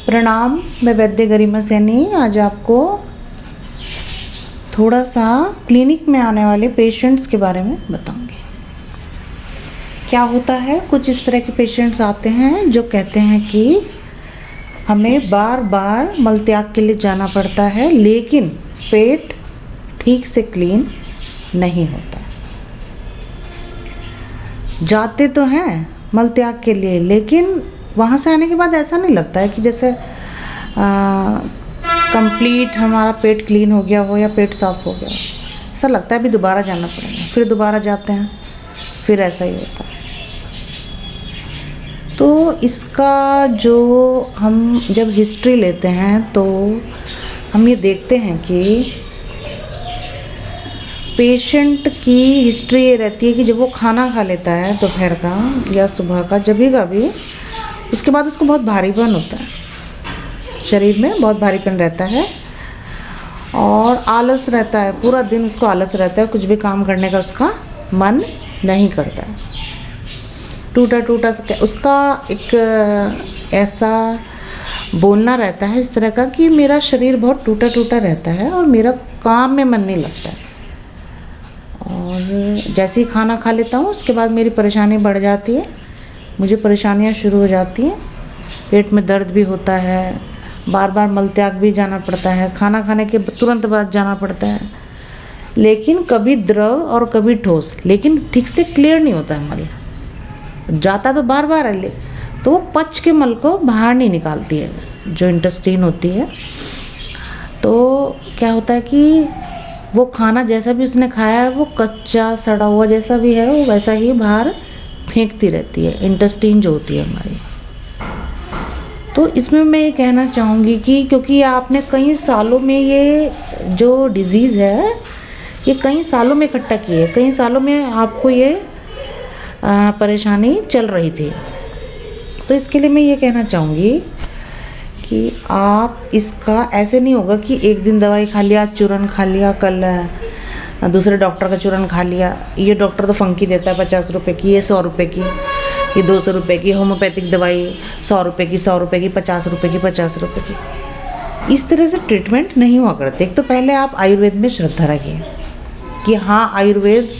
प्रणाम, मैं वैद्य गरिमा सैनी आज आपको थोड़ा सा क्लिनिक में आने वाले पेशेंट्स के बारे में बताऊंगी। क्या होता है, कुछ इस तरह के पेशेंट्स आते हैं जो कहते हैं कि हमें बार बार मलत्याग के लिए जाना पड़ता है, लेकिन पेट ठीक से क्लीन नहीं होता। जाते तो हैं मलत्याग के लिए, लेकिन वहाँ से आने के बाद ऐसा नहीं लगता है कि जैसे कंप्लीट हमारा पेट क्लीन हो गया हो या पेट साफ हो गया। ऐसा लगता है अभी दोबारा जाना पड़ेगा, फिर दोबारा जाते हैं, फिर ऐसा ही होता है। तो इसका जो हम जब हिस्ट्री लेते हैं तो हम ये देखते हैं कि पेशेंट की हिस्ट्री ये रहती है कि जब वो खाना खा लेता है दोपहर का या सुबह का, जब भी उसके बाद उसको बहुत भारीपन होता है, शरीर में बहुत भारीपन रहता है और आलस रहता है, पूरा दिन उसको आलस रहता है, कुछ भी काम करने का उसका मन नहीं करता है। टूटा टूटा उसका एक ऐसा बोलना रहता है इस तरह का कि मेरा शरीर बहुत टूटा टूटा रहता है और मेरा काम में मन नहीं लगता है। और जैसे ही खाना खा लेता हूँ उसके बाद मेरी परेशानी बढ़ जाती है, मुझे परेशानियाँ शुरू हो जाती हैं, पेट में दर्द भी होता है, बार बार मलत्याग भी जाना पड़ता है, खाना खाने के तुरंत बाद जाना पड़ता है, लेकिन कभी द्रव और कभी ठोस, लेकिन ठीक से क्लियर नहीं होता है मल। जाता तो बार बार है, तो वो पच के मल को बाहर नहीं निकालती है जो इंटेस्टाइन होती है। तो क्या होता है कि वो खाना जैसा भी उसने खाया है वो कच्चा सड़ा हुआ जैसा भी है वो वैसा ही बाहर फेंकती रहती है, इंटेस्टाइन जो होती है हमारी। तो इसमें मैं ये कहना चाहूँगी कि क्योंकि आपने कई सालों में ये जो डिज़ीज़ है ये कई सालों में इकट्ठा की है, कई सालों में आपको ये परेशानी चल रही थी। तो इसके लिए मैं ये कहना चाहूँगी कि आप इसका ऐसे नहीं होगा कि एक दिन दवाई खा लिया, चूरन खा लिया, कल दूसरे डॉक्टर का चूरन खा लिया, ये डॉक्टर तो फंकी देता है 50 रुपये की, ये 100 रुपये की, ये 200 रुपये की, होम्योपैथिक दवाई 100 रुपये की, 100 रुपये की, 50 रुपये की, 50 रुपये की। इस तरह से ट्रीटमेंट नहीं हुआ करते। एक तो पहले आप आयुर्वेद में श्रद्धा रखिए कि हाँ आयुर्वेद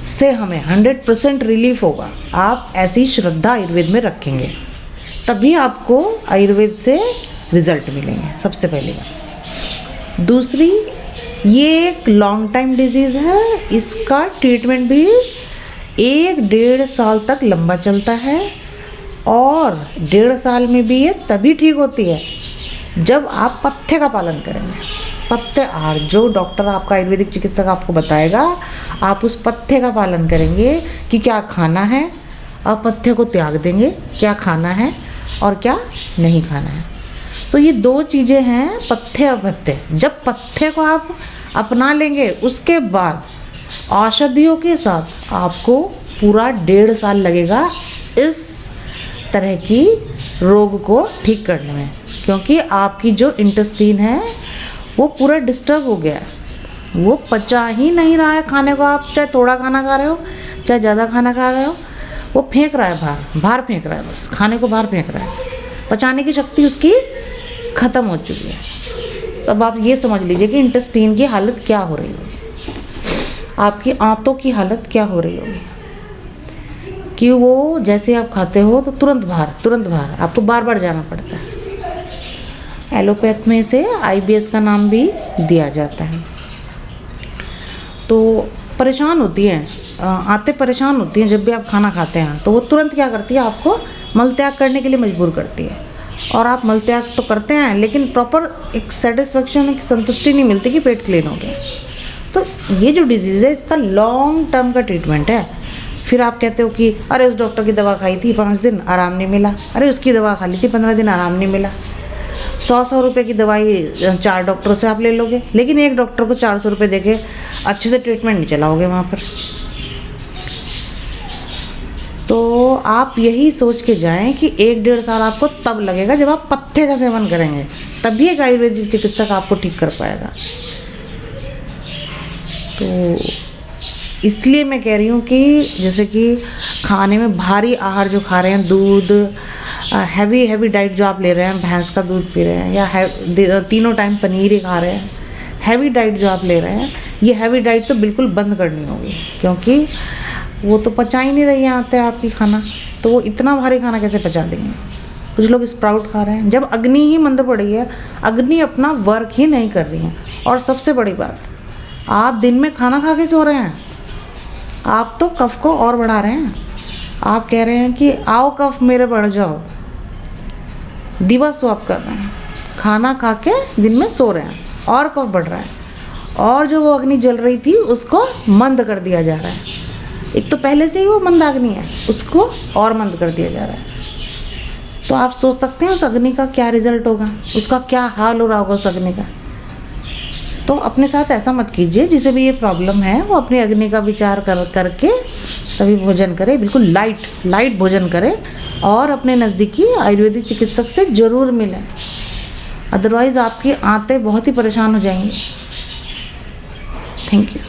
से हमें 100% रिलीफ होगा। आप ऐसी श्रद्धा आयुर्वेद में रखेंगे तभी आपको आयुर्वेद से रिज़ल्ट मिलेंगे, सबसे पहली बात। दूसरी, ये एक लॉन्ग टाइम डिजीज़ है, इसका ट्रीटमेंट भी 1-1.5 साल तक लंबा चलता है और 1.5 साल में भी ये तभी ठीक होती है जब आप पथ्य का पालन करेंगे। पथ्य आहार जो डॉक्टर आपका आयुर्वेदिक चिकित्सक आपको बताएगा, आप उस पथ्य का पालन करेंगे कि क्या खाना है, अपथ्य को त्याग देंगे, क्या खाना है और क्या नहीं खाना है। तो ये 2 चीज़ें हैं, पथ्य अपथ्य। जब पथ्य को आप अपना लेंगे उसके बाद औषधियों के साथ आपको पूरा 1.5 साल लगेगा इस तरह की रोग को ठीक करने में, क्योंकि आपकी जो इंटेस्टाइन है वो पूरा डिस्टर्ब हो गया है, वो पचा ही नहीं रहा है खाने को। आप चाहे थोड़ा खाना खा रहे हो चाहे ज़्यादा खाना खा रहे हो, वो फेंक रहा है बाहर फेंक रहा है, बस खाने को बाहर फेंक रहा है, पचाने की शक्ति उसकी ख़त्म हो चुकी है। तो अब आप ये समझ लीजिए कि इंटेस्टाइन की हालत क्या हो रही होगी, आपकी आंतों की हालत क्या हो रही होगी कि वो जैसे आप खाते हो तो तुरंत बाहर आपको बार बार जाना पड़ता है। एलोपैथ में से IBS का नाम भी दिया जाता है। तो परेशान होती हैं, आंतें परेशान होती हैं जब भी आप खाना खाते हैं, तो वो तुरंत क्या करती है, आपको मलत्याग करने के लिए मजबूर करती है। और आप मलत्याग तो करते हैं लेकिन प्रॉपर एक सेटिस्फेक्शन, एक संतुष्टि नहीं मिलती कि पेट क्लीन हो गया। तो ये जो डिजीज़ है इसका लॉन्ग टर्म का ट्रीटमेंट है। फिर आप कहते हो कि अरे उस डॉक्टर की दवा खाई थी 5 दिन आराम नहीं मिला, अरे उसकी दवा खा ली थी 15 दिन आराम नहीं मिला। 100 रुपये की दवाई 4 डॉक्टरों से आप ले लोगे, लेकिन एक डॉक्टर को 400 रुपये देके अच्छे से ट्रीटमेंट नहीं चलाओगे वहाँ पर। तो आप यही सोच के जाएं कि 1-1.5 साल आपको तब लगेगा जब आप पथ्य का सेवन करेंगे, तभी एक आयुर्वेदिक चिकित्सक आपको ठीक कर पाएगा। तो इसलिए मैं कह रही हूँ कि जैसे कि खाने में भारी आहार जो खा रहे हैं, दूध, हैवी हैवी डाइट जो आप ले रहे हैं, भैंस का दूध पी रहे हैं या तीनों टाइम पनीर ही खा रहे हैं, हैवी डाइट जो आप ले रहे हैं, ये हैवी डाइट तो बिल्कुल बंद करनी होगी, क्योंकि वो तो पचा ही नहीं रही है आते आपकी खाना, तो वो इतना भारी खाना कैसे पचा देंगे। कुछ लोग स्प्राउट खा रहे हैं, जब अग्नि ही मंद पड़ी है, अग्नि अपना वर्क ही नहीं कर रही है। और सबसे बड़ी बात, आप दिन में खाना खा के सो रहे हैं, आप तो कफ को और बढ़ा रहे हैं। आप कह रहे हैं कि आओ कफ मेरे बढ़ जाओ, दिवस स्वाप कर रहे हैं, खाना खा के दिन में सो रहे हैं और कफ बढ़ रहा है, और जो वो अग्नि जल रही थी उसको मंद कर दिया जा रहा है। एक तो पहले से ही वो मंद अग्नि है, उसको और मंद कर दिया जा रहा है। तो आप सोच सकते हैं उस अग्नि का क्या रिजल्ट होगा, उसका क्या हाल हो रहा होगा उस अग्नि का। तो अपने साथ ऐसा मत कीजिए, जिसे भी ये प्रॉब्लम है वो अपनी अग्नि का विचार करके तभी भोजन करे, बिल्कुल लाइट भोजन करे, और अपने नज़दीकी आयुर्वेदिक चिकित्सक से ज़रूर मिलें, अदरवाइज़ आपकी आंतें बहुत ही परेशान हो जाएंगी। Thank you.